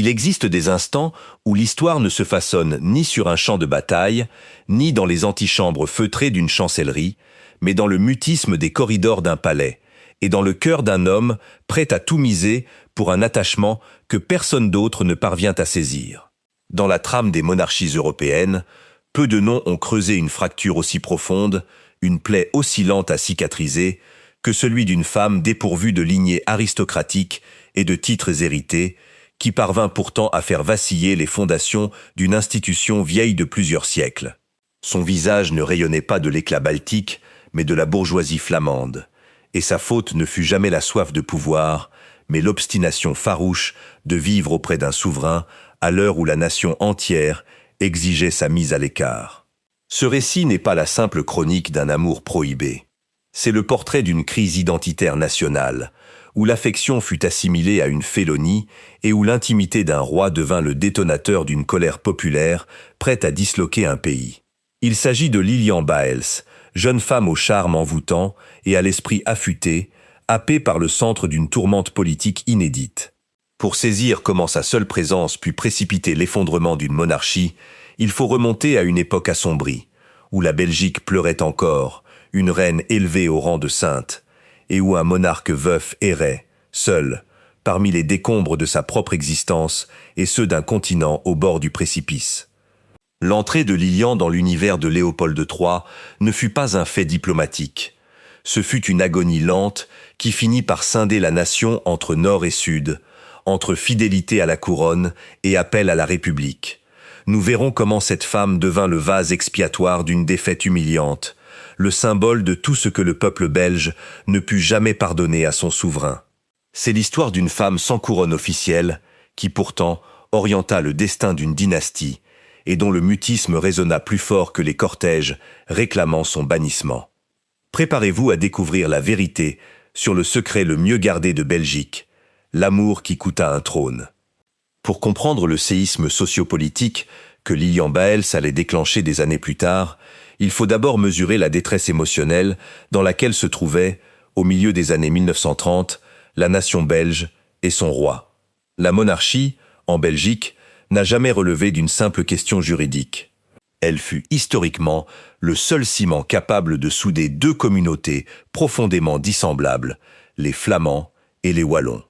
Il existe des instants où l'histoire ne se façonne ni sur un champ de bataille, ni dans les antichambres feutrées d'une chancellerie, mais dans le mutisme des corridors d'un palais, et dans le cœur d'un homme prêt à tout miser pour un attachement que personne d'autre ne parvient à saisir. Dans la trame des monarchies européennes, peu de noms ont creusé une fracture aussi profonde, une plaie aussi lente à cicatriser, que celui d'une femme dépourvue de lignée aristocratique et de titres hérités, qui parvint pourtant à faire vaciller les fondations d'une institution vieille de plusieurs siècles. Son visage ne rayonnait pas de l'éclat baltique, mais de la bourgeoisie flamande, et sa faute ne fut jamais la soif de pouvoir, mais l'obstination farouche de vivre auprès d'un souverain à l'heure où la nation entière exigeait sa mise à l'écart. Ce récit n'est pas la simple chronique d'un amour prohibé. C'est le portrait d'une crise identitaire nationale, où l'affection fut assimilée à une félonie et où l'intimité d'un roi devint le détonateur d'une colère populaire prête à disloquer un pays. Il s'agit de Lilian Baels, jeune femme au charme envoûtant et à l'esprit affûté, happée par le centre d'une tourmente politique inédite. Pour saisir comment sa seule présence put précipiter l'effondrement d'une monarchie, il faut remonter à une époque assombrie, où la Belgique pleurait encore, une reine élevée au rang de sainte, et où un monarque veuf errait, seul, parmi les décombres de sa propre existence et ceux d'un continent au bord du précipice. L'entrée de Lilian dans l'univers de Léopold III ne fut pas un fait diplomatique. Ce fut une agonie lente qui finit par scinder la nation entre nord et sud, entre fidélité à la couronne et appel à la République. Nous verrons comment cette femme devint le vase expiatoire d'une défaite humiliante, le symbole de tout ce que le peuple belge ne put jamais pardonner à son souverain. C'est l'histoire d'une femme sans couronne officielle, qui pourtant orienta le destin d'une dynastie, et dont le mutisme résonna plus fort que les cortèges réclamant son bannissement. Préparez-vous à découvrir la vérité sur le secret le mieux gardé de Belgique, l'amour qui coûta un trône. Pour comprendre le séisme sociopolitique que Lilian Baels allait déclencher des années plus tard, il faut d'abord mesurer la détresse émotionnelle dans laquelle se trouvait, au milieu des années 1930, la nation belge et son roi. La monarchie, en Belgique, n'a jamais relevé d'une simple question juridique. Elle fut historiquement le seul ciment capable de souder deux communautés profondément dissemblables, les Flamands et les Wallons.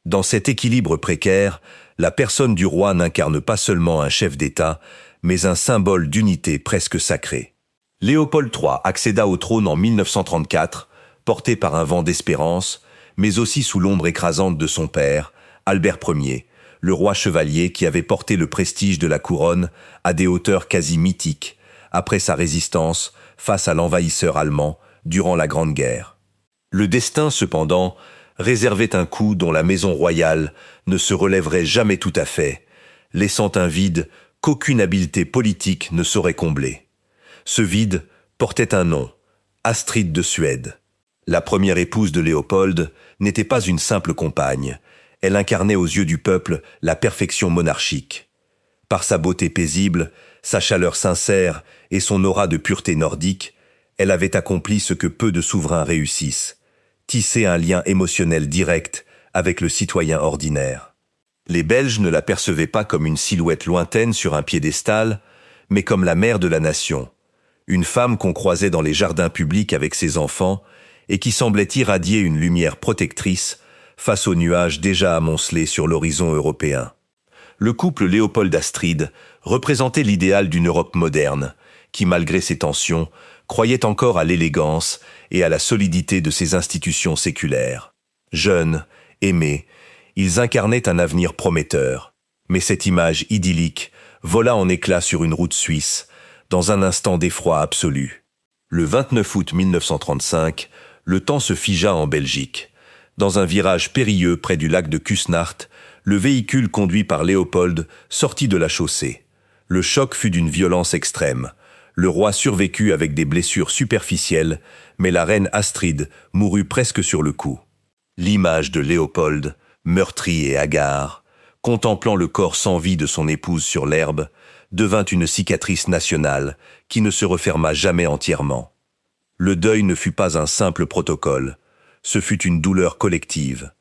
Dans cet équilibre précaire, la personne du roi n'incarne pas seulement un chef d'État, mais un symbole d'unité presque sacrée. Léopold III accéda au trône en 1934, porté par un vent d'espérance, mais aussi sous l'ombre écrasante de son père, Albert Ier, le roi chevalier qui avait porté le prestige de la couronne à des hauteurs quasi mythiques, après sa résistance face à l'envahisseur allemand durant la Grande Guerre. Le destin, cependant, réservait un coup dont la maison royale ne se relèverait jamais tout à fait, laissant un vide qu'aucune habileté politique ne saurait combler. Ce vide portait un nom, Astrid de Suède. La première épouse de Léopold n'était pas une simple compagne, elle incarnait aux yeux du peuple la perfection monarchique. Par sa beauté paisible, sa chaleur sincère et son aura de pureté nordique, elle avait accompli ce que peu de souverains réussissent, tisser un lien émotionnel direct avec le citoyen ordinaire. Les Belges ne la percevaient pas comme une silhouette lointaine sur un piédestal, mais comme la mère de la nation, une femme qu'on croisait dans les jardins publics avec ses enfants et qui semblait irradier une lumière protectrice face aux nuages déjà amoncelés sur l'horizon européen. Le couple Léopold-Astrid représentait l'idéal d'une Europe moderne, qui, malgré ses tensions, croyait encore à l'élégance et à la solidité de ses institutions séculaires. Jeunes, aimés, ils incarnaient un avenir prometteur. Mais cette image idyllique vola en éclats sur une route suisse, dans un instant d'effroi absolu. Le 29 août 1935, le temps se figea en Belgique. Dans un virage périlleux près du lac de Kusnacht, le véhicule conduit par Léopold sortit de la chaussée. Le choc fut d'une violence extrême. Le roi survécut avec des blessures superficielles, mais la reine Astrid mourut presque sur le coup. L'image de Léopold, meurtri et hagard, contemplant le corps sans vie de son épouse sur l'herbe, devint une cicatrice nationale qui ne se referma jamais entièrement. Le deuil ne fut pas un simple protocole, ce fut une douleur collective.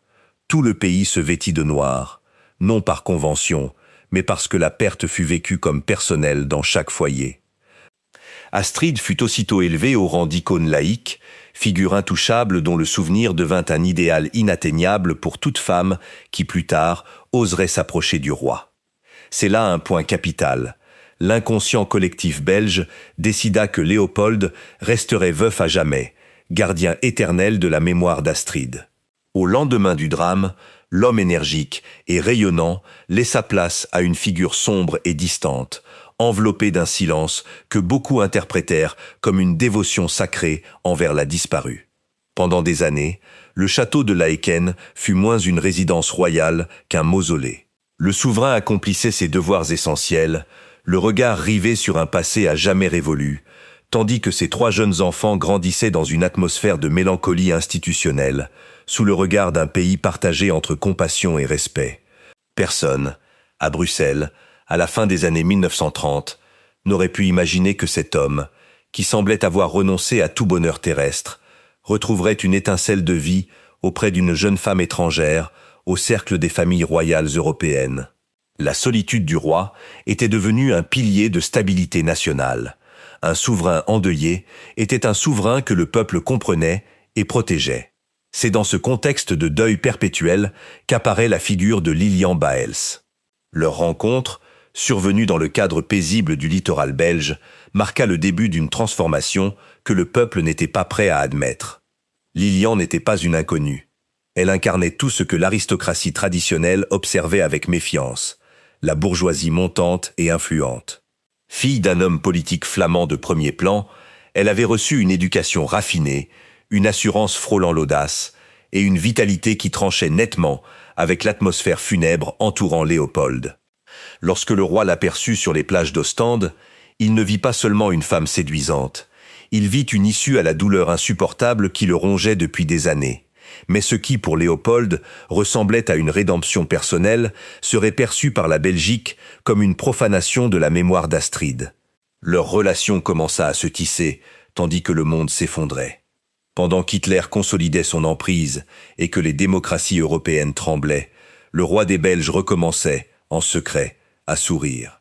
Tout le pays se vêtit de noir, non par convention, mais parce que la perte fut vécue comme personnelle dans chaque foyer. Astrid fut aussitôt élevée au rang d'icône laïque, figure intouchable dont le souvenir devint un idéal inatteignable pour toute femme qui, plus tard, oserait s'approcher du roi. C'est là un point capital. L'inconscient collectif belge décida que Léopold resterait veuf à jamais, gardien éternel de la mémoire d'Astrid. Au lendemain du drame, l'homme énergique et rayonnant laissa place à une figure sombre et distante, enveloppée d'un silence que beaucoup interprétèrent comme une dévotion sacrée envers la disparue. Pendant des années, le château de Laeken fut moins une résidence royale qu'un mausolée. Le souverain accomplissait ses devoirs essentiels, le regard rivé sur un passé à jamais révolu, tandis que ses 3 jeunes enfants grandissaient dans une atmosphère de mélancolie institutionnelle, sous le regard d'un pays partagé entre compassion et respect. Personne, à Bruxelles, à la fin des années 1930, n'aurait pu imaginer que cet homme, qui semblait avoir renoncé à tout bonheur terrestre, retrouverait une étincelle de vie auprès d'une jeune femme étrangère au cercle des familles royales européennes. La solitude du roi était devenue un pilier de stabilité nationale. Un souverain endeuillé était un souverain que le peuple comprenait et protégeait. C'est dans ce contexte de deuil perpétuel qu'apparaît la figure de Lilian Baels. Leur rencontre, survenue dans le cadre paisible du littoral belge, marqua le début d'une transformation que le peuple n'était pas prêt à admettre. Lilian n'était pas une inconnue. Elle incarnait tout ce que l'aristocratie traditionnelle observait avec méfiance, la bourgeoisie montante et influente. Fille d'un homme politique flamand de premier plan, elle avait reçu une éducation raffinée, une assurance frôlant l'audace et une vitalité qui tranchait nettement avec l'atmosphère funèbre entourant Léopold. Lorsque le roi l'aperçut sur les plages d'Ostende, il ne vit pas seulement une femme séduisante, il vit une issue à la douleur insupportable qui le rongeait depuis des années. Mais ce qui, pour Léopold, ressemblait à une rédemption personnelle, serait perçu par la Belgique comme une profanation de la mémoire d'Astrid. Leur relation commença à se tisser, tandis que le monde s'effondrait. Pendant qu'Hitler consolidait son emprise et que les démocraties européennes tremblaient, le roi des Belges recommençait, en secret, à sourire.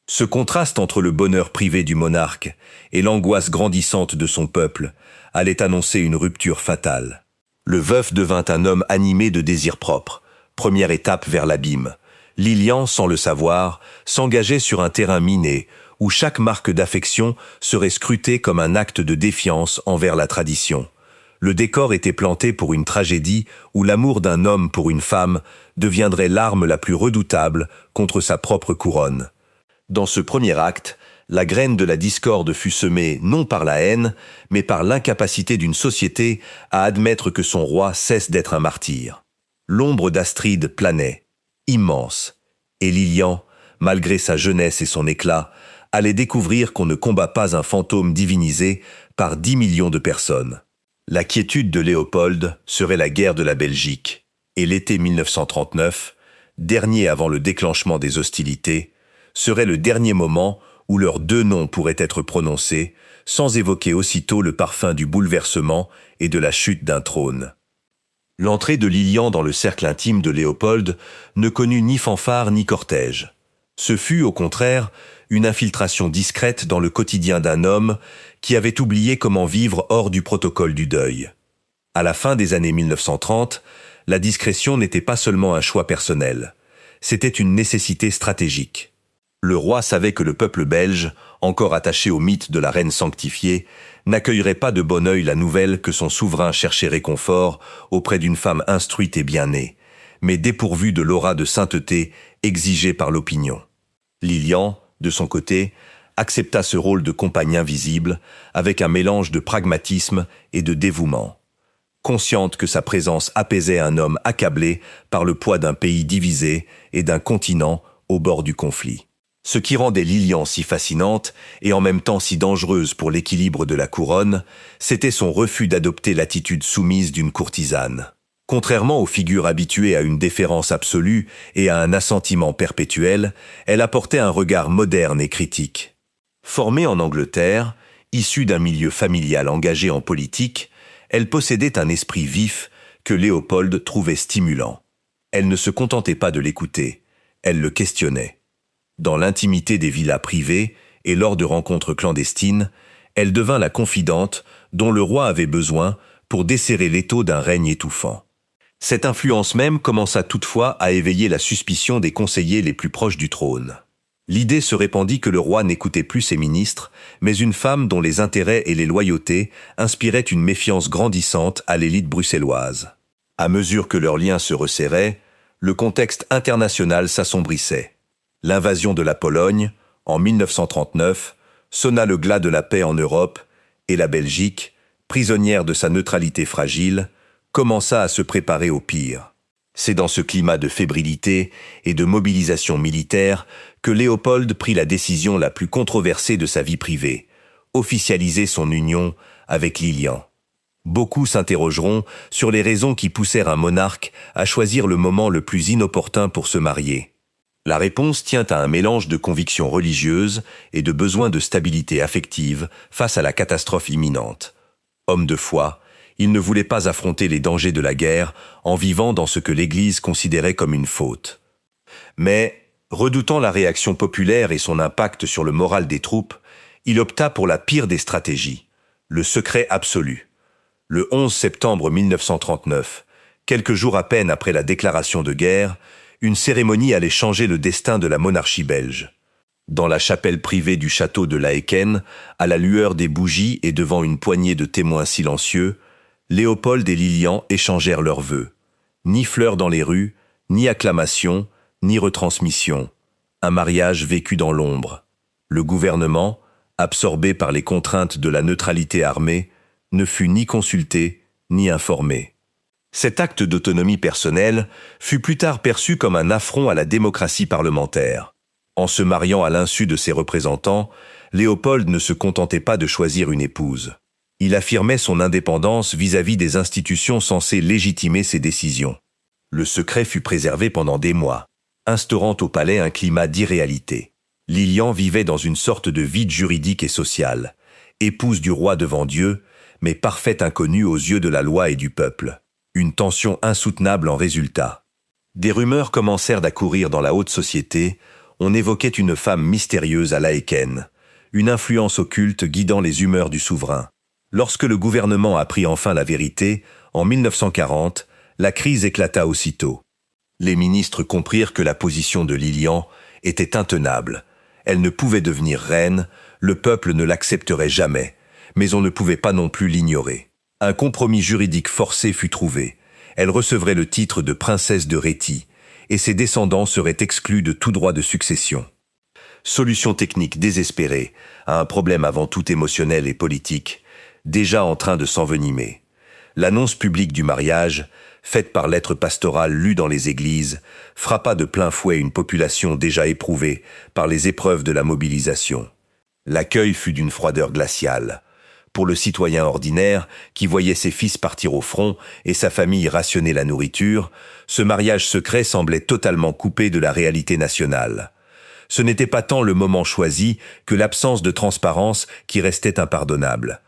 Ce contraste entre le bonheur privé du monarque et l'angoisse grandissante de son peuple allait annoncer une rupture fatale. Le veuf devint un homme animé de désirs propres, première étape vers l'abîme. Lilian, sans le savoir, s'engageait sur un terrain miné, où chaque marque d'affection serait scrutée comme un acte de défiance envers la tradition. Le décor était planté pour une tragédie où l'amour d'un homme pour une femme deviendrait l'arme la plus redoutable contre sa propre couronne. Dans ce premier acte, la graine de la discorde fut semée non par la haine, mais par l'incapacité d'une société à admettre que son roi cesse d'être un martyr. L'ombre d'Astrid planait, immense, et Lilian, malgré sa jeunesse et son éclat, allait découvrir qu'on ne combat pas un fantôme divinisé par 10 millions de personnes. La quiétude de Léopold serait la guerre de la Belgique, et l'été 1939, dernier avant le déclenchement des hostilités, serait le dernier moment où leurs 2 noms pourraient être prononcés, sans évoquer aussitôt le parfum du bouleversement et de la chute d'un trône. L'entrée de Lilian dans le cercle intime de Léopold ne connut ni fanfare ni cortège. Ce fut, au contraire, une infiltration discrète dans le quotidien d'un homme qui avait oublié comment vivre hors du protocole du deuil. À la fin des années 1930, la discrétion n'était pas seulement un choix personnel, c'était une nécessité stratégique. Le roi savait que le peuple belge, encore attaché au mythe de la reine sanctifiée, n'accueillerait pas de bon œil la nouvelle que son souverain cherchait réconfort auprès d'une femme instruite et bien née, mais dépourvue de l'aura de sainteté exigée par l'opinion. Lilian, de son côté, accepta ce rôle de compagne invisible avec un mélange de pragmatisme et de dévouement. Consciente que sa présence apaisait un homme accablé par le poids d'un pays divisé et d'un continent au bord du conflit. Ce qui rendait Lilian si fascinante et en même temps si dangereuse pour l'équilibre de la couronne, c'était son refus d'adopter l'attitude soumise d'une courtisane. Contrairement aux figures habituées à une déférence absolue et à un assentiment perpétuel, elle apportait un regard moderne et critique. Formée en Angleterre, issue d'un milieu familial engagé en politique, elle possédait un esprit vif que Léopold trouvait stimulant. Elle ne se contentait pas de l'écouter, elle le questionnait. Dans l'intimité des villas privées et lors de rencontres clandestines, elle devint la confidente dont le roi avait besoin pour desserrer l'étau d'un règne étouffant. Cette influence même commença toutefois à éveiller la suspicion des conseillers les plus proches du trône. L'idée se répandit que le roi n'écoutait plus ses ministres, mais une femme dont les intérêts et les loyautés inspiraient une méfiance grandissante à l'élite bruxelloise. À mesure que leurs liens se resserraient, le contexte international s'assombrissait. L'invasion de la Pologne, en 1939, sonna le glas de la paix en Europe, et la Belgique, prisonnière de sa neutralité fragile, commença à se préparer au pire. C'est dans ce climat de fébrilité et de mobilisation militaire que Léopold prit la décision la plus controversée de sa vie privée, officialiser son union avec Lilian. Beaucoup s'interrogeront sur les raisons qui poussèrent un monarque à choisir le moment le plus inopportun pour se marier. La réponse tient à un mélange de convictions religieuses et de besoin de stabilité affective face à la catastrophe imminente. Homme de foi, il ne voulait pas affronter les dangers de la guerre en vivant dans ce que l'Église considérait comme une faute. Mais, redoutant la réaction populaire et son impact sur le moral des troupes, il opta pour la pire des stratégies, le secret absolu. Le 11 septembre 1939, quelques jours à peine après la déclaration de guerre, une cérémonie allait changer le destin de la monarchie belge. Dans la chapelle privée du château de Laeken, à la lueur des bougies et devant une poignée de témoins silencieux, Léopold et Lilian échangèrent leurs vœux. Ni fleurs dans les rues, ni acclamations, ni retransmission. Un mariage vécu dans l'ombre. Le gouvernement, absorbé par les contraintes de la neutralité armée, ne fut ni consulté, ni informé. Cet acte d'autonomie personnelle fut plus tard perçu comme un affront à la démocratie parlementaire. En se mariant à l'insu de ses représentants, Léopold ne se contentait pas de choisir une épouse. Il affirmait son indépendance vis-à-vis des institutions censées légitimer ses décisions. Le secret fut préservé pendant des mois, instaurant au palais un climat d'irréalité. Lilian vivait dans une sorte de vide juridique et social, épouse du roi devant Dieu, mais parfaite inconnue aux yeux de la loi et du peuple. Une tension insoutenable en résulta. Des rumeurs commencèrent à courir dans la haute société, on évoquait une femme mystérieuse à Laeken, une influence occulte guidant les humeurs du souverain. Lorsque le gouvernement apprit enfin la vérité, en 1940, la crise éclata aussitôt. Les ministres comprirent que la position de Lilian était intenable. Elle ne pouvait devenir reine, le peuple ne l'accepterait jamais, mais on ne pouvait pas non plus l'ignorer. Un compromis juridique forcé fut trouvé. Elle recevrait le titre de princesse de Rhétie, et ses descendants seraient exclus de tout droit de succession. Solution technique désespérée à un problème avant tout émotionnel et politique, déjà en train de s'envenimer. L'annonce publique du mariage, faite par lettre pastorale lue dans les églises, frappa de plein fouet une population déjà éprouvée par les épreuves de la mobilisation. L'accueil fut d'une froideur glaciale. Pour le citoyen ordinaire, qui voyait ses fils partir au front et sa famille rationner la nourriture, ce mariage secret semblait totalement coupé de la réalité nationale. Ce n'était pas tant le moment choisi que l'absence de transparence qui restait impardonnable.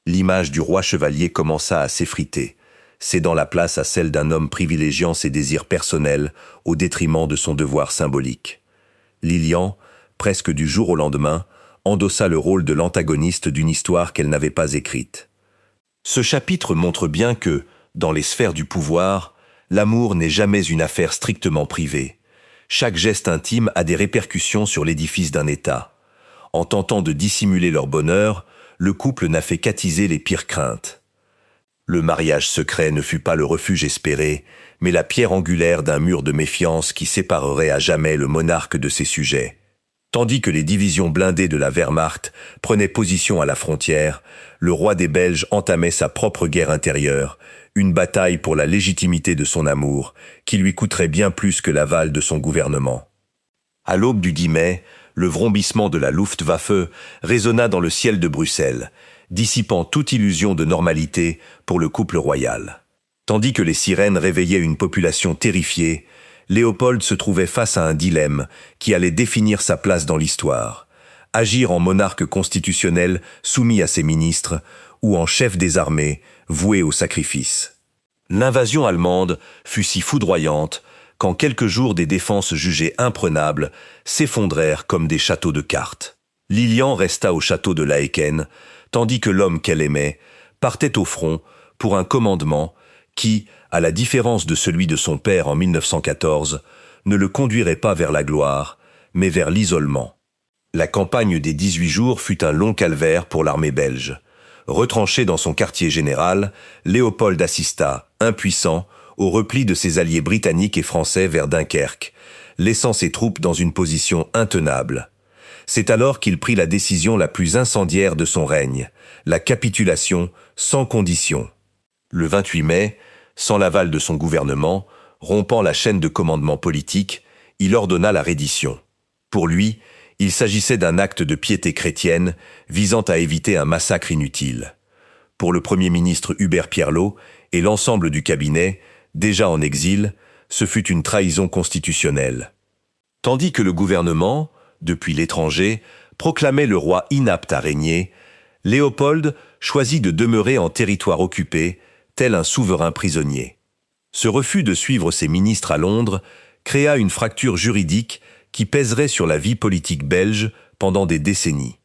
L'image du roi chevalier commença à s'effriter, cédant la place à celle d'un homme privilégiant ses désirs personnels au détriment de son devoir symbolique. Lilian, presque du jour au lendemain, endossa le rôle de l'antagoniste d'une histoire qu'elle n'avait pas écrite. Ce chapitre montre bien que, dans les sphères du pouvoir, l'amour n'est jamais une affaire strictement privée. Chaque geste intime a des répercussions sur l'édifice d'un État. En tentant de dissimuler leur bonheur, le couple n'a fait qu'attiser les pires craintes. Le mariage secret ne fut pas le refuge espéré, mais la pierre angulaire d'un mur de méfiance qui séparerait à jamais le monarque de ses sujets. Tandis que les divisions blindées de la Wehrmacht prenaient position à la frontière, le roi des Belges entamait sa propre guerre intérieure, une bataille pour la légitimité de son amour, qui lui coûterait bien plus que l'aval de son gouvernement. À l'aube du 10 mai, le vrombissement de la Luftwaffe résonna dans le ciel de Bruxelles, dissipant toute illusion de normalité pour le couple royal. Tandis que les sirènes réveillaient une population terrifiée, Léopold se trouvait face à un dilemme qui allait définir sa place dans l'histoire. Agir en monarque constitutionnel soumis à ses ministres ou en chef des armées voué au sacrifice. L'invasion allemande fut si foudroyante quand quelques jours des défenses jugées imprenables s'effondrèrent comme des châteaux de cartes. Lilian resta au château de Laeken, tandis que l'homme qu'elle aimait partait au front pour un commandement qui, à la différence de celui de son père en 1914, ne le conduirait pas vers la gloire, mais vers l'isolement. La campagne des 18 jours fut un long calvaire pour l'armée belge. Retranché dans son quartier général, Léopold assista, impuissant, au repli de ses alliés britanniques et français vers Dunkerque, laissant ses troupes dans une position intenable. C'est alors qu'il prit la décision la plus incendiaire de son règne, la capitulation sans condition. Le 28 mai, sans l'aval de son gouvernement, rompant la chaîne de commandement politique, il ordonna la reddition. Pour lui, il s'agissait d'un acte de piété chrétienne visant à éviter un massacre inutile. Pour le Premier ministre Hubert Pierlot et l'ensemble du cabinet, déjà en exil, ce fut une trahison constitutionnelle. Tandis que le gouvernement, depuis l'étranger, proclamait le roi inapte à régner, Léopold choisit de demeurer en territoire occupé, tel un souverain prisonnier. Ce refus de suivre ses ministres à Londres créa une fracture juridique qui pèserait sur la vie politique belge pendant des décennies.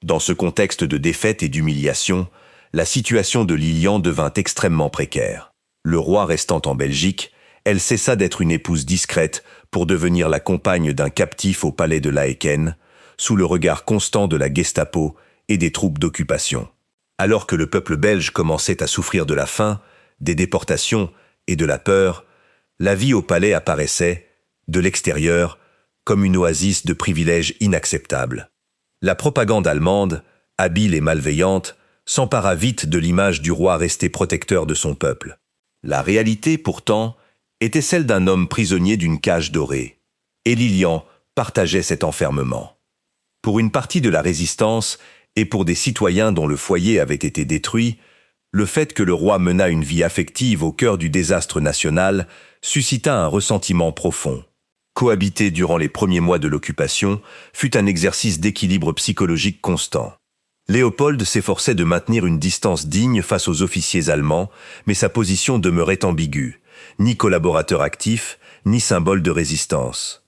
Dans ce contexte de défaite et d'humiliation, la situation de Lilian devint extrêmement précaire. Le roi restant en Belgique, elle cessa d'être une épouse discrète pour devenir la compagne d'un captif au palais de Laeken, sous le regard constant de la Gestapo et des troupes d'occupation. Alors que le peuple belge commençait à souffrir de la faim, des déportations et de la peur, la vie au palais apparaissait, de l'extérieur, comme une oasis de privilèges inacceptables. La propagande allemande, habile et malveillante, s'empara vite de l'image du roi resté protecteur de son peuple. La réalité, pourtant, était celle d'un homme prisonnier d'une cage dorée. Et Lilian partageait cet enfermement. Pour une partie de la résistance et pour des citoyens dont le foyer avait été détruit, le fait que le roi menât une vie affective au cœur du désastre national suscita un ressentiment profond. Cohabiter durant les premiers mois de l'occupation fut un exercice d'équilibre psychologique constant. Léopold s'efforçait de maintenir une distance digne face aux officiers allemands, mais sa position demeurait ambiguë, ni collaborateur actif, ni symbole de résistance.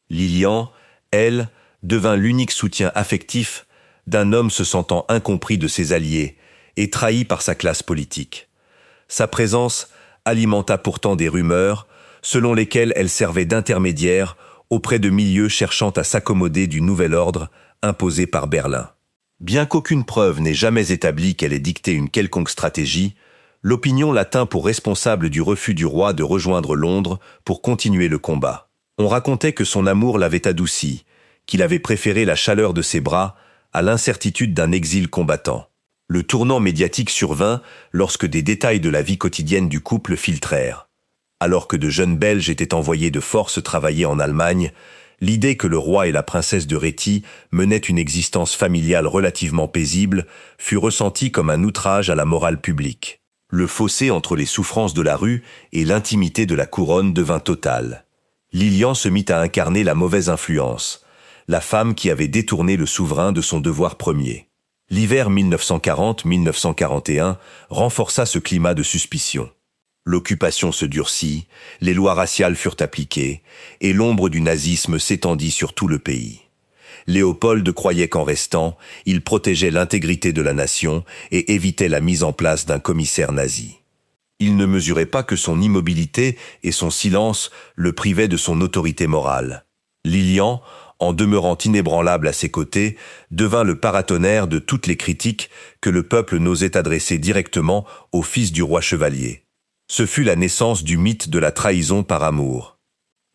Lilian, elle, devint l'unique soutien affectif d'un homme se sentant incompris de ses alliés et trahi par sa classe politique. Sa présence alimenta pourtant des rumeurs, selon lesquelles elle servait d'intermédiaire auprès de milieux cherchant à s'accommoder du nouvel ordre imposé par Berlin. Bien qu'aucune preuve n'ait jamais établi qu'elle ait dicté une quelconque stratégie, l'opinion la tint pour responsable du refus du roi de rejoindre Londres pour continuer le combat. On racontait que son amour l'avait adouci, qu'il avait préféré la chaleur de ses bras à l'incertitude d'un exil combattant. Le tournant médiatique survint lorsque des détails de la vie quotidienne du couple filtrèrent. Alors que de jeunes Belges étaient envoyés de force travailler en Allemagne, l'idée que le roi et la princesse de Réti menaient une existence familiale relativement paisible fut ressentie comme un outrage à la morale publique. Le fossé entre les souffrances de la rue et l'intimité de la couronne devint total. Lilian se mit à incarner la mauvaise influence, la femme qui avait détourné le souverain de son devoir premier. L'hiver 1940-1941 renforça ce climat de suspicion. L'occupation se durcit, les lois raciales furent appliquées, et l'ombre du nazisme s'étendit sur tout le pays. Léopold croyait qu'en restant, il protégeait l'intégrité de la nation et évitait la mise en place d'un commissaire nazi. Il ne mesurait pas que son immobilité et son silence le privaient de son autorité morale. Lilian, en demeurant inébranlable à ses côtés, devint le paratonnerre de toutes les critiques que le peuple n'osait adresser directement au fils du roi chevalier. Ce fut la naissance du mythe de la trahison par amour.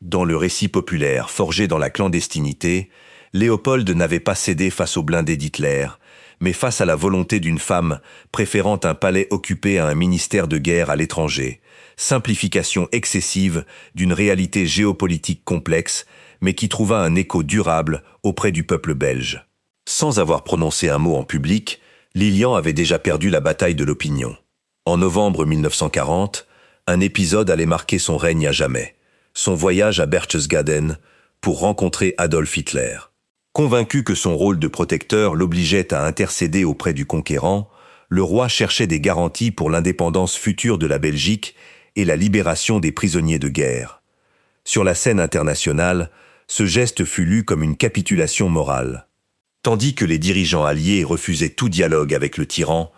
Dans le récit populaire forgé dans la clandestinité, Léopold n'avait pas cédé face au blindé d'Hitler, mais face à la volonté d'une femme préférant un palais occupé à un ministère de guerre à l'étranger, simplification excessive d'une réalité géopolitique complexe, mais qui trouva un écho durable auprès du peuple belge. Sans avoir prononcé un mot en public, Lilian avait déjà perdu la bataille de l'opinion. En novembre 1940, un épisode allait marquer son règne à jamais, son voyage à Berchtesgaden pour rencontrer Adolf Hitler. Convaincu que son rôle de protecteur l'obligeait à intercéder auprès du conquérant, le roi cherchait des garanties pour l'indépendance future de la Belgique et la libération des prisonniers de guerre. Sur la scène internationale, ce geste fut lu comme une capitulation morale. Tandis que les dirigeants alliés refusaient tout dialogue avec le tyran,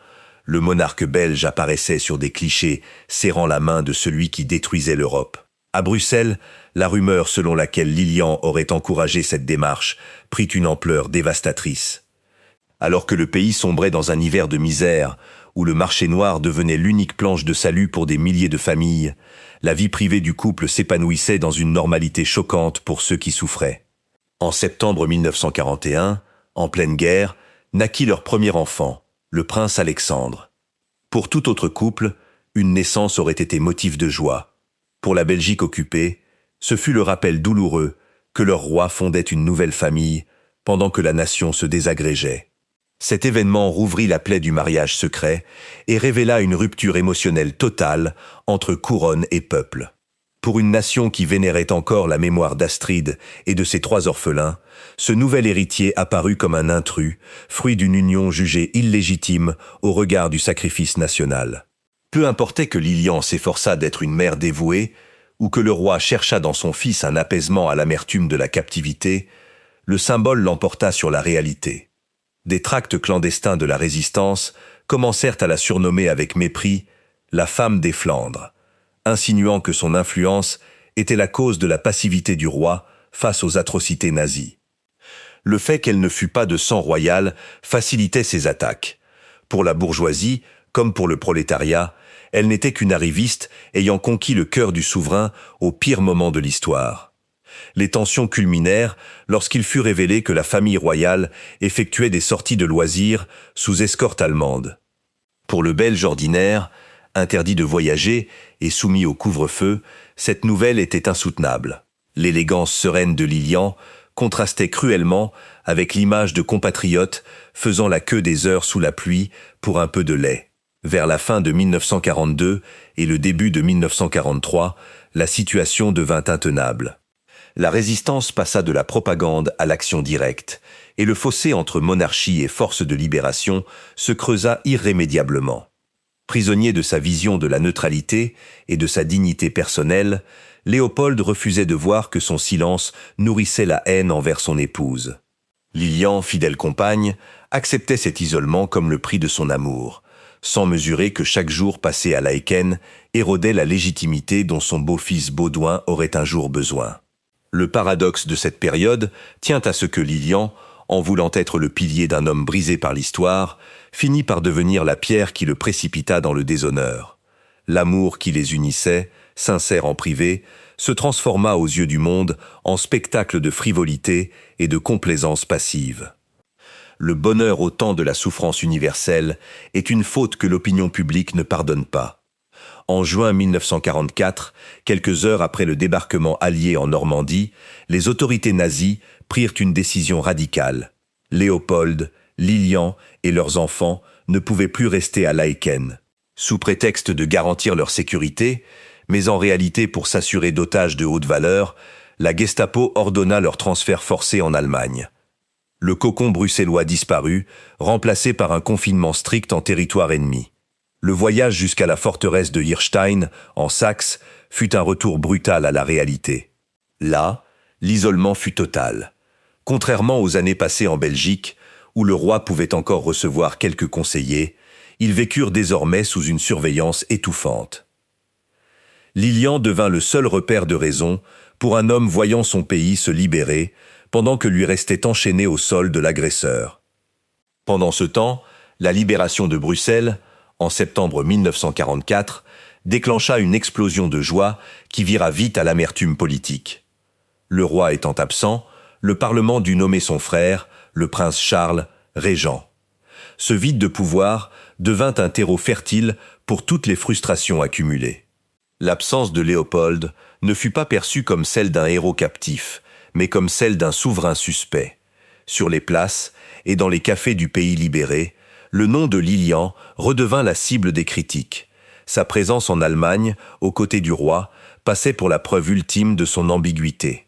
le monarque belge apparaissait sur des clichés serrant la main de celui qui détruisait l'Europe. À Bruxelles, la rumeur selon laquelle Lilian aurait encouragé cette démarche prit une ampleur dévastatrice. Alors que le pays sombrait dans un hiver de misère, où le marché noir devenait l'unique planche de salut pour des milliers de familles, la vie privée du couple s'épanouissait dans une normalité choquante pour ceux qui souffraient. En septembre 1941, en pleine guerre, naquit leur premier enfant, le prince Alexandre. Pour tout autre couple, une naissance aurait été motif de joie. Pour la Belgique occupée, ce fut le rappel douloureux que leur roi fondait une nouvelle famille pendant que la nation se désagrégeait. Cet événement rouvrit la plaie du mariage secret et révéla une rupture émotionnelle totale entre couronne et peuple. Pour une nation qui vénérait encore la mémoire d'Astrid et de ses 3 orphelins, ce nouvel héritier apparut comme un intrus, fruit d'une union jugée illégitime au regard du sacrifice national. Peu importait que Lilian s'efforçât d'être une mère dévouée, ou que le roi cherchât dans son fils un apaisement à l'amertume de la captivité, le symbole l'emporta sur la réalité. Des tracts clandestins de la résistance commencèrent à la surnommer avec mépris « la femme des Flandres », insinuant que son influence était la cause de la passivité du roi face aux atrocités nazies. Le fait qu'elle ne fût pas de sang royal facilitait ses attaques. Pour la bourgeoisie, comme pour le prolétariat, elle n'était qu'une arriviste ayant conquis le cœur du souverain au pire moment de l'histoire. Les tensions culminèrent lorsqu'il fut révélé que la famille royale effectuait des sorties de loisirs sous escorte allemande. Pour le Belge ordinaire, interdit de voyager et soumis au couvre-feu, cette nouvelle était insoutenable. L'élégance sereine de Lilian contrastait cruellement avec l'image de compatriotes faisant la queue des heures sous la pluie pour un peu de lait. Vers la fin de 1942 et le début de 1943, la situation devint intenable. La résistance passa de la propagande à l'action directe, et le fossé entre monarchie et forces de libération se creusa irrémédiablement. Prisonnier de sa vision de la neutralité et de sa dignité personnelle, Léopold refusait de voir que son silence nourrissait la haine envers son épouse. Lilian, fidèle compagne, acceptait cet isolement comme le prix de son amour, sans mesurer que chaque jour passé à Laeken érodait la légitimité dont son beau-fils Baudouin aurait un jour besoin. Le paradoxe de cette période tient à ce que Lilian, en voulant être le pilier d'un homme brisé par l'histoire, finit par devenir la pierre qui le précipita dans le déshonneur. L'amour qui les unissait, sincère en privé, se transforma aux yeux du monde en spectacle de frivolité et de complaisance passive. Le bonheur au temps de la souffrance universelle est une faute que l'opinion publique ne pardonne pas. En juin 1944, quelques heures après le débarquement allié en Normandie, les autorités nazies prirent une décision radicale. Léopold, Lilian et leurs enfants ne pouvaient plus rester à Laeken. Sous prétexte de garantir leur sécurité, mais en réalité pour s'assurer d'otages de haute valeur, la Gestapo ordonna leur transfert forcé en Allemagne. Le cocon bruxellois disparut, remplacé par un confinement strict en territoire ennemi. Le voyage jusqu'à la forteresse de Hirstein, en Saxe, fut un retour brutal à la réalité. Là, l'isolement fut total. Contrairement aux années passées en Belgique, où le roi pouvait encore recevoir quelques conseillers, ils vécurent désormais sous une surveillance étouffante. Lilian devint le seul repère de raison pour un homme voyant son pays se libérer, pendant que lui restait enchaîné au sol de l'agresseur. Pendant ce temps, la libération de Bruxelles, en septembre 1944, déclencha une explosion de joie qui vira vite à l'amertume politique. Le roi étant absent, le Parlement dut nommer son frère, le prince Charles, régent. Ce vide de pouvoir devint un terreau fertile pour toutes les frustrations accumulées. L'absence de Léopold ne fut pas perçue comme celle d'un héros captif, mais comme celle d'un souverain suspect. Sur les places et dans les cafés du pays libéré, le nom de Lilian redevint la cible des critiques. Sa présence en Allemagne, aux côtés du roi, passait pour la preuve ultime de son ambiguïté.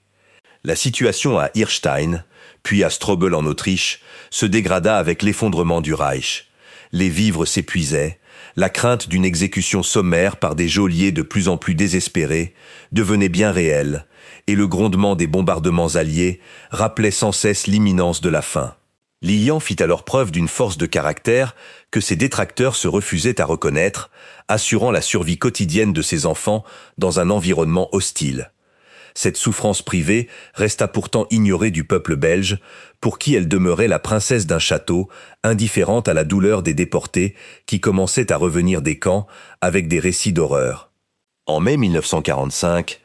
La situation à Hirstein, puis à Strobel en Autriche, se dégrada avec l'effondrement du Reich. Les vivres s'épuisaient, la crainte d'une exécution sommaire par des geôliers de plus en plus désespérés devenait bien réelle, et le grondement des bombardements alliés rappelaient sans cesse l'imminence de la fin. Lilian fit alors preuve d'une force de caractère que ses détracteurs se refusaient à reconnaître, assurant la survie quotidienne de ses enfants dans un environnement hostile. Cette souffrance privée resta pourtant ignorée du peuple belge, pour qui elle demeurait la princesse d'un château, indifférente à la douleur des déportés qui commençaient à revenir des camps avec des récits d'horreur. En mai 1945,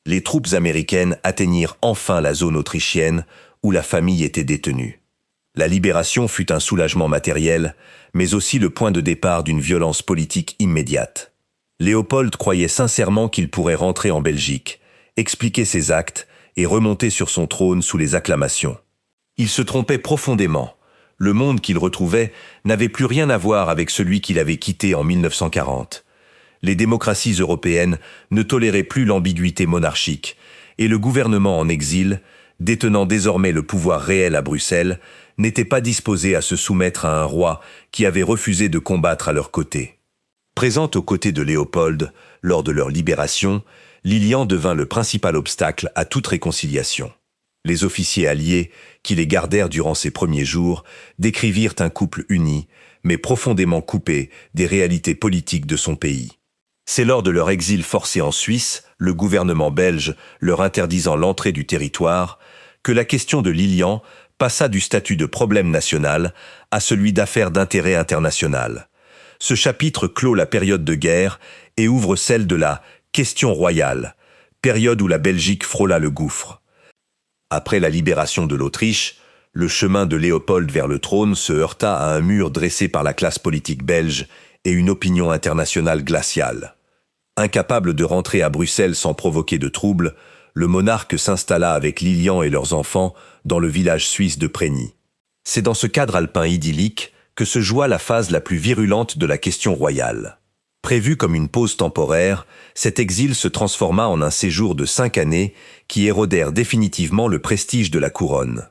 les troupes américaines atteignirent enfin la zone autrichienne où la famille était détenue. La libération fut un soulagement matériel, mais aussi le point de départ d'une violence politique immédiate. Léopold croyait sincèrement qu'il pourrait rentrer en Belgique, expliquer ses actes et remonter sur son trône sous les acclamations. Il se trompait profondément. Le monde qu'il retrouvait n'avait plus rien à voir avec celui qu'il avait quitté en 1940. Les démocraties européennes ne toléraient plus l'ambiguïté monarchique, et le gouvernement en exil, détenant désormais le pouvoir réel à Bruxelles, n'était pas disposé à se soumettre à un roi qui avait refusé de combattre à leur côté. Présente aux côtés de Léopold, lors de leur libération, Lilian devint le principal obstacle à toute réconciliation. Les officiers alliés, qui les gardèrent durant ces premiers jours, décrivirent un couple uni, mais profondément coupé des réalités politiques de son pays. C'est lors de leur exil forcé en Suisse, le gouvernement belge leur interdisant l'entrée du territoire, que la question de Lilian passa du statut de problème national à celui d'affaire d'intérêt international. Ce chapitre clôt la période de guerre et ouvre celle de la question royale, période où la Belgique frôla le gouffre. Après la libération de l'Autriche, le chemin de Léopold vers le trône se heurta à un mur dressé par la classe politique belge et une opinion internationale glaciale. Incapable de rentrer à Bruxelles sans provoquer de troubles, le monarque s'installa avec Lilian et leurs enfants dans le village suisse de Prégny. C'est dans ce cadre alpin idyllique que se joua la phase la plus virulente de la question royale. Prévu comme une pause temporaire, cet exil se transforma en un séjour de 5 années qui érodèrent définitivement le prestige de la couronne.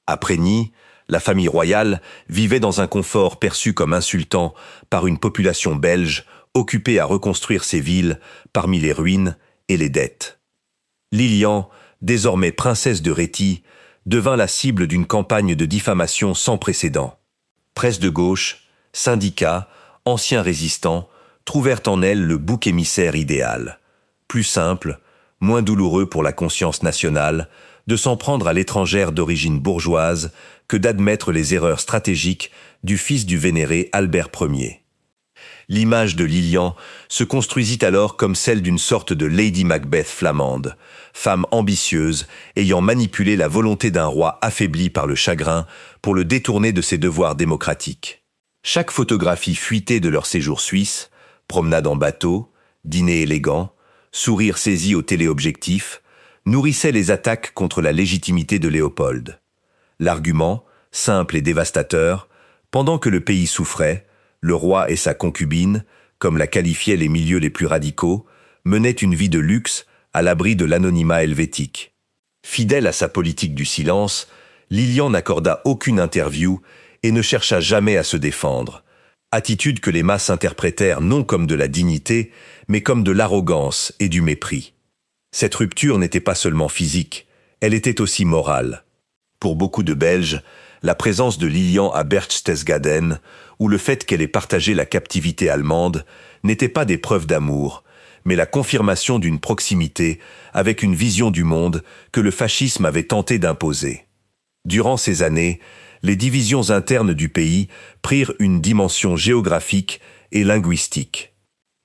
À Prégny, la famille royale vivait dans un confort perçu comme insultant par une population belge occupée à reconstruire ses villes parmi les ruines et les dettes. Lilian, désormais princesse de Réti, devint la cible d'une campagne de diffamation sans précédent. Presse de gauche, syndicats, anciens résistants trouvèrent en elle le bouc émissaire idéal. Plus simple, moins douloureux pour la conscience nationale, de s'en prendre à l'étrangère d'origine bourgeoise que d'admettre les erreurs stratégiques du fils du vénéré Albert Ier. L'image de Lilian se construisit alors comme celle d'une sorte de Lady Macbeth flamande, femme ambitieuse ayant manipulé la volonté d'un roi affaibli par le chagrin pour le détourner de ses devoirs démocratiques. Chaque photographie fuitée de leur séjour suisse, promenade en bateau, dîner élégant, sourire saisi au téléobjectif, nourrissait les attaques contre la légitimité de Léopold. L'argument, simple et dévastateur, pendant que le pays souffrait, le roi et sa concubine, comme la qualifiaient les milieux les plus radicaux, menaient une vie de luxe à l'abri de l'anonymat helvétique. Fidèle à sa politique du silence, Lilian n'accorda aucune interview et ne chercha jamais à se défendre, attitude que les masses interprétèrent non comme de la dignité, mais comme de l'arrogance et du mépris. Cette rupture n'était pas seulement physique, elle était aussi morale. Pour beaucoup de Belges, la présence de Lilian à Berchtesgaden, ou le fait qu'elle ait partagé la captivité allemande, n'étaient pas des preuves d'amour, mais la confirmation d'une proximité avec une vision du monde que le fascisme avait tenté d'imposer. Durant ces années, les divisions internes du pays prirent une dimension géographique et linguistique.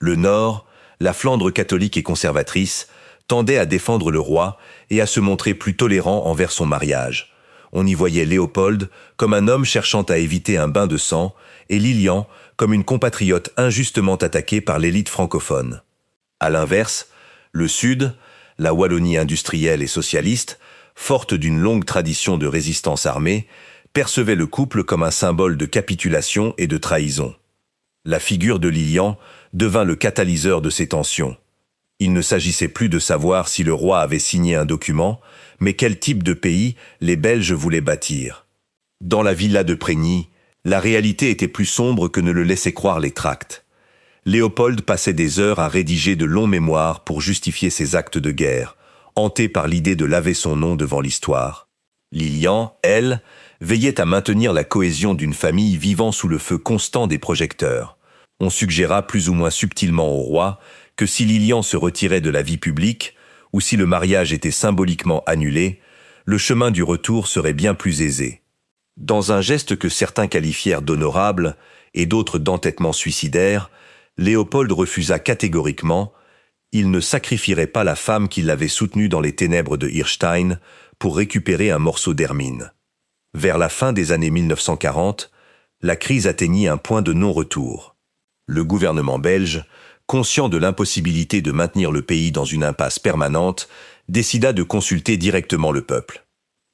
Le Nord, la Flandre catholique et conservatrice, tendait à défendre le roi et à se montrer plus tolérant envers son mariage. On y voyait Léopold comme un homme cherchant à éviter un bain de sang et Lilian comme une compatriote injustement attaquée par l'élite francophone. À l'inverse, le Sud, la Wallonie industrielle et socialiste, forte d'une longue tradition de résistance armée, percevait le couple comme un symbole de capitulation et de trahison. La figure de Lilian devint le catalyseur de ces tensions. Il ne s'agissait plus de savoir si le roi avait signé un document, mais quel type de pays les Belges voulaient bâtir. Dans la villa de Prégny, la réalité était plus sombre que ne le laissaient croire les tracts. Léopold passait des heures à rédiger de longs mémoires pour justifier ses actes de guerre, hantée par l'idée de laver son nom devant l'histoire. Lilian, elle, veillait à maintenir la cohésion d'une famille vivant sous le feu constant des projecteurs. On suggéra plus ou moins subtilement au roi que si Lilian se retirait de la vie publique, ou si le mariage était symboliquement annulé, le chemin du retour serait bien plus aisé. Dans un geste que certains qualifièrent d'honorable et d'autres d'entêtement suicidaire, Léopold refusa catégoriquement. Il ne sacrifierait pas la femme qui l'avait soutenu dans les ténèbres de Hirstein pour récupérer un morceau d'hermine. Vers la fin des années 1940, la crise atteignit un point de non-retour. Le gouvernement belge, conscient de l'impossibilité de maintenir le pays dans une impasse permanente, décida de consulter directement le peuple.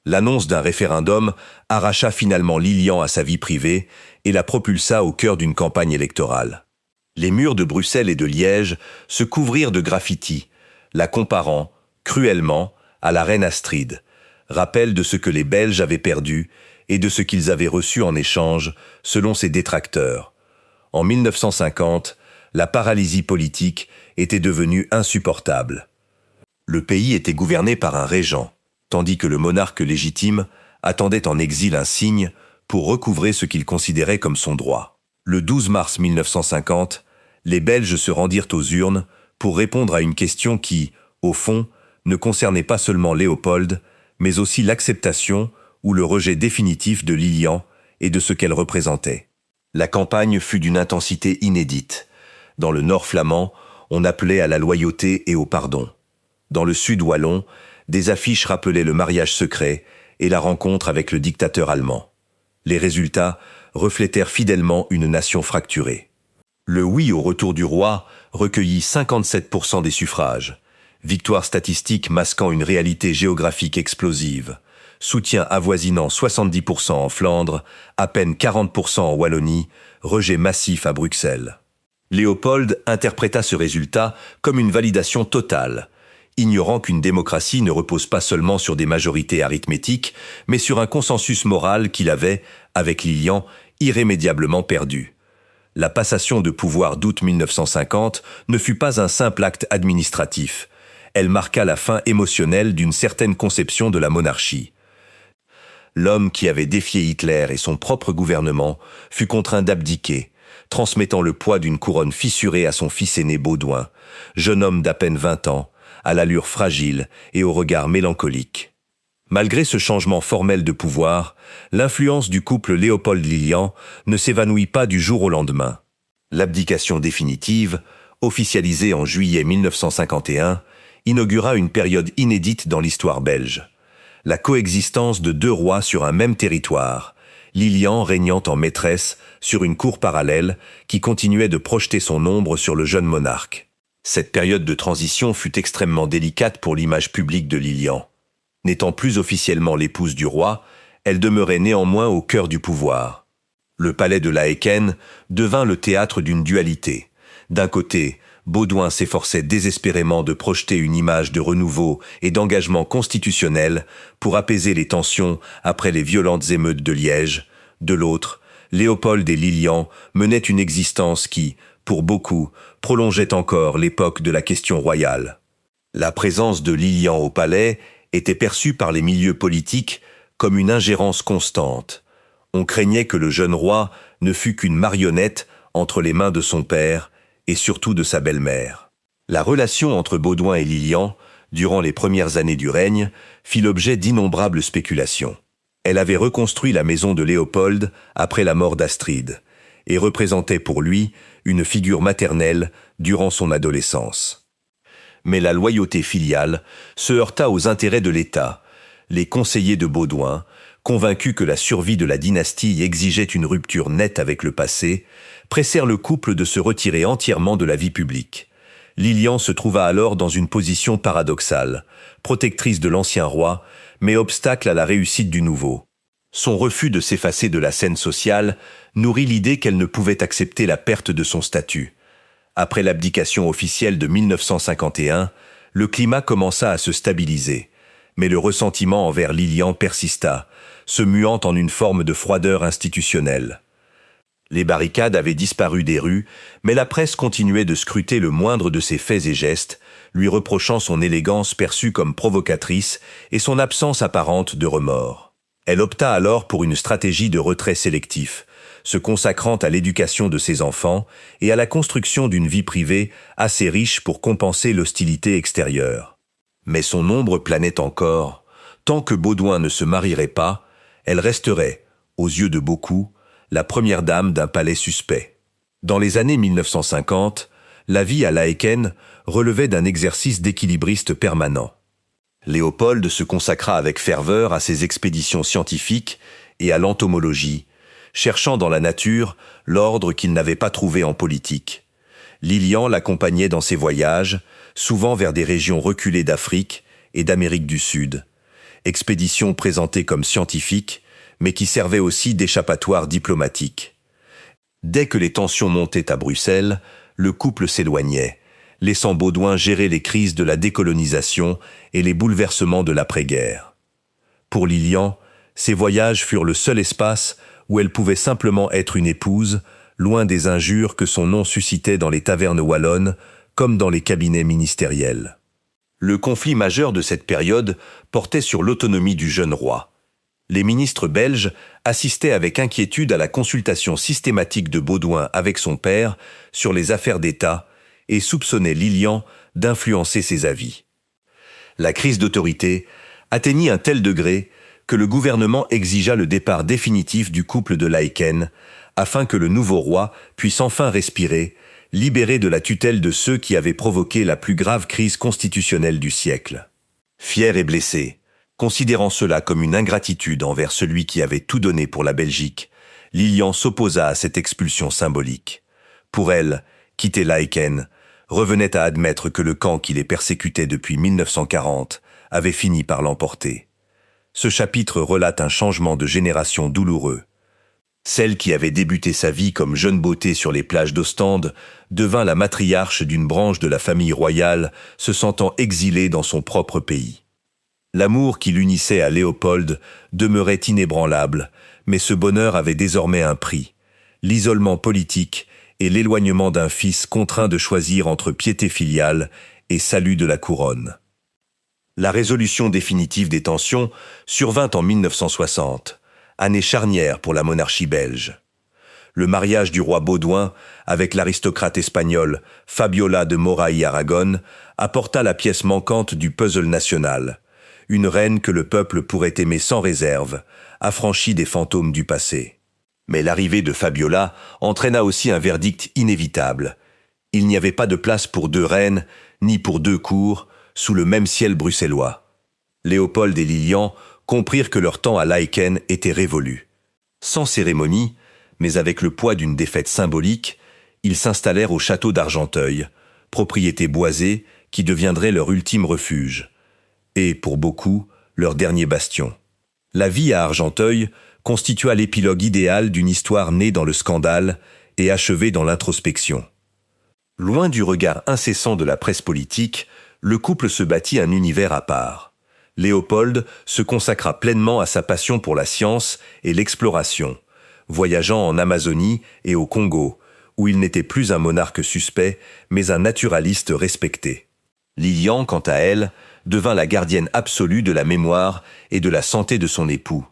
L'annonce d'un référendum arracha finalement Lilian à sa vie privée et la propulsa au cœur d'une campagne électorale. Les murs de Bruxelles et de Liège se couvrirent de graffitis, la comparant, cruellement, à la reine Astrid, rappel de ce que les Belges avaient perdu et de ce qu'ils avaient reçu en échange, selon ses détracteurs. En 1950, la paralysie politique était devenue insupportable. Le pays était gouverné par un régent, tandis que le monarque légitime attendait en exil un signe pour recouvrer ce qu'il considérait comme son droit. Le 12 mars 1950, les Belges se rendirent aux urnes pour répondre à une question qui, au fond, ne concernait pas seulement Léopold, mais aussi l'acceptation ou le rejet définitif de Lilian et de ce qu'elle représentait. La campagne fut d'une intensité inédite. Dans le nord flamand, on appelait à la loyauté et au pardon. Dans le sud wallon, des affiches rappelaient le mariage secret et la rencontre avec le dictateur allemand. Les résultats reflétèrent fidèlement une nation fracturée. Le oui au retour du roi recueillit 57% des suffrages, victoire statistique masquant une réalité géographique explosive, soutien avoisinant 70% en Flandre, à peine 40% en Wallonie, rejet massif à Bruxelles. Léopold interpréta ce résultat comme une validation totale, ignorant qu'une démocratie ne repose pas seulement sur des majorités arithmétiques, mais sur un consensus moral qu'il avait, avec Lilian, irrémédiablement perdu. La passation de pouvoir d'août 1950 ne fut pas un simple acte administratif. Elle marqua la fin émotionnelle d'une certaine conception de la monarchie. L'homme qui avait défié Hitler et son propre gouvernement fut contraint d'abdiquer, transmettant le poids d'une couronne fissurée à son fils aîné Baudouin, jeune homme d'à peine 20 ans, à l'allure fragile et au regard mélancolique. Malgré ce changement formel de pouvoir, l'influence du couple Léopold-Lilian ne s'évanouit pas du jour au lendemain. L'abdication définitive, officialisée en juillet 1951, inaugura une période inédite dans l'histoire belge. La coexistence de deux rois sur un même territoire, Lilian régnant en maîtresse sur une cour parallèle qui continuait de projeter son ombre sur le jeune monarque. Cette période de transition fut extrêmement délicate pour l'image publique de Lilian. N'étant plus officiellement l'épouse du roi, elle demeurait néanmoins au cœur du pouvoir. Le palais de Laeken devint le théâtre d'une dualité. D'un côté, Baudouin s'efforçait désespérément de projeter une image de renouveau et d'engagement constitutionnel pour apaiser les tensions après les violentes émeutes de Liège. De l'autre, Léopold et Lilian menaient une existence qui, pour beaucoup, prolongeait encore l'époque de la question royale. La présence de Lilian au palais était perçue par les milieux politiques comme une ingérence constante. On craignait que le jeune roi ne fût qu'une marionnette entre les mains de son père et surtout de sa belle-mère. La relation entre Baudouin et Lilian, durant les premières années du règne, fit l'objet d'innombrables spéculations. Elle avait reconstruit la maison de Léopold après la mort d'Astrid et représentait pour lui une figure maternelle durant son adolescence. Mais la loyauté filiale se heurta aux intérêts de l'État. Les conseillers de Baudouin, convaincus que la survie de la dynastie exigeait une rupture nette avec le passé, pressèrent le couple de se retirer entièrement de la vie publique. Lilian se trouva alors dans une position paradoxale, protectrice de l'ancien roi, mais obstacle à la réussite du nouveau. Son refus de s'effacer de la scène sociale nourrit l'idée qu'elle ne pouvait accepter la perte de son statut. Après l'abdication officielle de 1951, le climat commença à se stabiliser, mais le ressentiment envers Lilian persista, se muant en une forme de froideur institutionnelle. Les barricades avaient disparu des rues, mais la presse continuait de scruter le moindre de ses faits et gestes, lui reprochant son élégance perçue comme provocatrice et son absence apparente de remords. Elle opta alors pour une stratégie de retrait sélectif, se consacrant à l'éducation de ses enfants et à la construction d'une vie privée assez riche pour compenser l'hostilité extérieure. Mais son ombre planait encore. Tant que Baudouin ne se marierait pas, elle resterait, aux yeux de beaucoup, la première dame d'un palais suspect. Dans les années 1950, la vie à Laeken relevait d'un exercice d'équilibriste permanent. Léopold se consacra avec ferveur à ses expéditions scientifiques et à l'entomologie, cherchant dans la nature l'ordre qu'il n'avait pas trouvé en politique. Lilian l'accompagnait dans ses voyages, souvent vers des régions reculées d'Afrique et d'Amérique du Sud. Expéditions présentées comme scientifiques, mais qui servaient aussi d'échappatoire diplomatique. Dès que les tensions montaient à Bruxelles, le couple s'éloignait, laissant Baudouin gérer les crises de la décolonisation et les bouleversements de l'après-guerre. Pour Lilian, ces voyages furent le seul espace où elle pouvait simplement être une épouse, loin des injures que son nom suscitait dans les tavernes wallonnes, comme dans les cabinets ministériels. Le conflit majeur de cette période portait sur l'autonomie du jeune roi. Les ministres belges assistaient avec inquiétude à la consultation systématique de Baudouin avec son père sur les affaires d'État et soupçonnaient Lilian d'influencer ses avis. La crise d'autorité atteignit un tel degré que le gouvernement exigea le départ définitif du couple de Laeken afin que le nouveau roi puisse enfin respirer, libéré de la tutelle de ceux qui avaient provoqué la plus grave crise constitutionnelle du siècle. Fier et blessé, considérant cela comme une ingratitude envers celui qui avait tout donné pour la Belgique, Lilian s'opposa à cette expulsion symbolique. Pour elle, quitter Laeken revenait à admettre que le camp qui les persécutait depuis 1940 avait fini par l'emporter. Ce chapitre relate un changement de génération douloureux. Celle qui avait débuté sa vie comme jeune beauté sur les plages d'Ostende devint la matriarche d'une branche de la famille royale, se sentant exilée dans son propre pays. L'amour qui l'unissait à Léopold demeurait inébranlable, mais ce bonheur avait désormais un prix, l'isolement politique et l'éloignement d'un fils contraint de choisir entre piété filiale et salut de la couronne. La résolution définitive des tensions survint en 1960, année charnière pour la monarchie belge. Le mariage du roi Baudouin avec l'aristocrate espagnole Fabiola de Mora y Aragon apporta la pièce manquante du puzzle national, une reine que le peuple pourrait aimer sans réserve, affranchie des fantômes du passé. Mais l'arrivée de Fabiola entraîna aussi un verdict inévitable. Il n'y avait pas de place pour deux reines, ni pour deux cours, sous le même ciel bruxellois. Léopold et Lilian comprirent que leur temps à Laeken était révolu. Sans cérémonie, mais avec le poids d'une défaite symbolique, ils s'installèrent au château d'Argenteuil, propriété boisée qui deviendrait leur ultime refuge, et, pour beaucoup, leur dernier bastion. La vie à Argenteuil constitua l'épilogue idéal d'une histoire née dans le scandale et achevée dans l'introspection. Loin du regard incessant de la presse politique, le couple se bâtit un univers à part. Léopold se consacra pleinement à sa passion pour la science et l'exploration, voyageant en Amazonie et au Congo, où il n'était plus un monarque suspect, mais un naturaliste respecté. Lilian, quant à elle, devint la gardienne absolue de la mémoire et de la santé de son époux,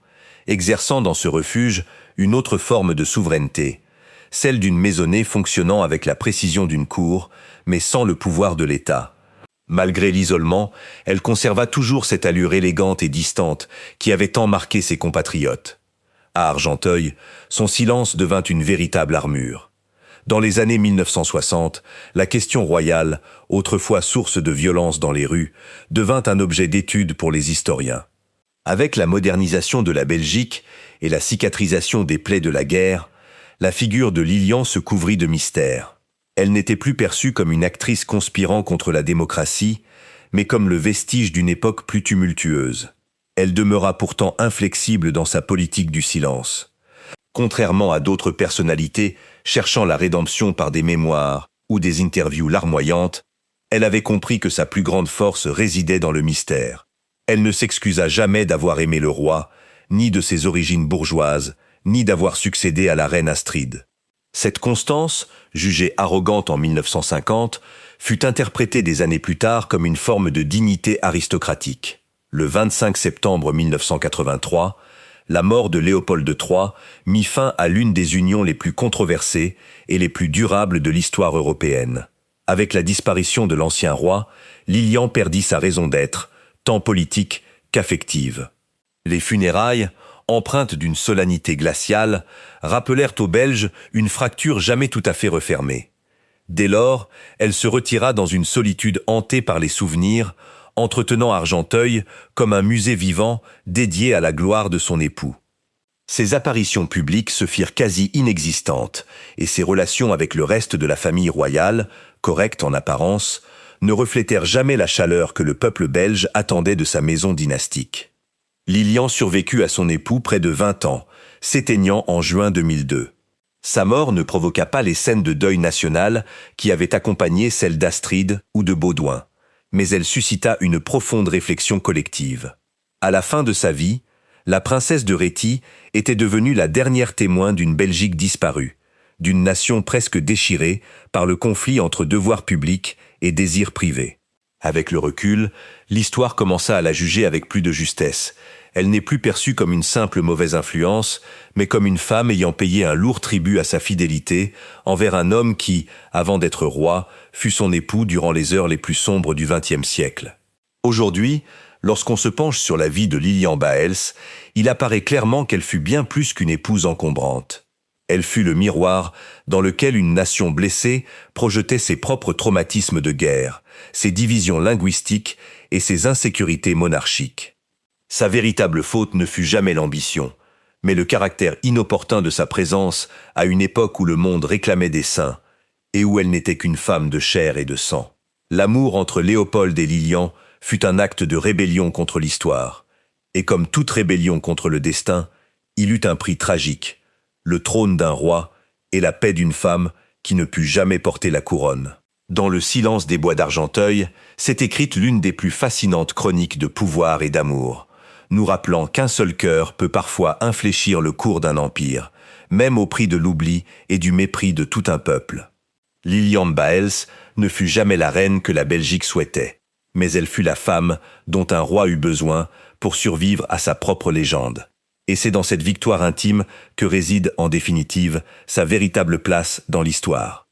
exerçant dans ce refuge une autre forme de souveraineté, celle d'une maisonnée fonctionnant avec la précision d'une cour, mais sans le pouvoir de l'État. Malgré l'isolement, elle conserva toujours cette allure élégante et distante qui avait tant marqué ses compatriotes. À Argenteuil, son silence devint une véritable armure. Dans les années 1960, la question royale, autrefois source de violence dans les rues, devint un objet d'étude pour les historiens. Avec la modernisation de la Belgique et la cicatrisation des plaies de la guerre, la figure de Lilian se couvrit de mystère. Elle n'était plus perçue comme une actrice conspirant contre la démocratie, mais comme le vestige d'une époque plus tumultueuse. Elle demeura pourtant inflexible dans sa politique du silence. Contrairement à d'autres personnalités cherchant la rédemption par des mémoires ou des interviews larmoyantes, elle avait compris que sa plus grande force résidait dans le mystère. Elle ne s'excusa jamais d'avoir aimé le roi, ni de ses origines bourgeoises, ni d'avoir succédé à la reine Astrid. Cette constance, jugée arrogante en 1950, fut interprétée des années plus tard comme une forme de dignité aristocratique. Le 25 septembre 1983, la mort de Léopold III mit fin à l'une des unions les plus controversées et les plus durables de l'histoire européenne. Avec la disparition de l'ancien roi, Lilian perdit sa raison d'être, tant politique qu'affective. Les funérailles, empreintes d'une solennité glaciale, rappelèrent aux Belges une fracture jamais tout à fait refermée. Dès lors, elle se retira dans une solitude hantée par les souvenirs, entretenant Argenteuil comme un musée vivant dédié à la gloire de son époux. Ses apparitions publiques se firent quasi inexistantes, et ses relations avec le reste de la famille royale, correctes en apparence, ne reflétèrent jamais la chaleur que le peuple belge attendait de sa maison dynastique. Lilian survécut à son époux près de 20 ans, s'éteignant en juin 2002. Sa mort ne provoqua pas les scènes de deuil national qui avaient accompagné celles d'Astrid ou de Baudouin, mais elle suscita une profonde réflexion collective. À la fin de sa vie, la princesse de Réti était devenue la dernière témoin d'une Belgique disparue, d'une nation presque déchirée par le conflit entre devoir public et désir privé. Avec le recul, l'histoire commença à la juger avec plus de justesse. Elle n'est plus perçue comme une simple mauvaise influence, mais comme une femme ayant payé un lourd tribut à sa fidélité envers un homme qui, avant d'être roi, fut son époux durant les heures les plus sombres du XXe siècle. Aujourd'hui, lorsqu'on se penche sur la vie de Lilian Baels, il apparaît clairement qu'elle fut bien plus qu'une épouse encombrante. Elle fut le miroir dans lequel une nation blessée projetait ses propres traumatismes de guerre, ses divisions linguistiques et ses insécurités monarchiques. Sa véritable faute ne fut jamais l'ambition, mais le caractère inopportun de sa présence à une époque où le monde réclamait des saints, et où elle n'était qu'une femme de chair et de sang. L'amour entre Léopold et Lilian fut un acte de rébellion contre l'histoire, et comme toute rébellion contre le destin, il eut un prix tragique, le trône d'un roi et la paix d'une femme qui ne put jamais porter la couronne. Dans le silence des bois d'Argenteuil, s'est écrite l'une des plus fascinantes chroniques de pouvoir et d'amour, nous rappelant qu'un seul cœur peut parfois infléchir le cours d'un empire, même au prix de l'oubli et du mépris de tout un peuple. Lilian Baels ne fut jamais la reine que la Belgique souhaitait, mais elle fut la femme dont un roi eut besoin pour survivre à sa propre légende. Et c'est dans cette victoire intime que réside en définitive sa véritable place dans l'histoire.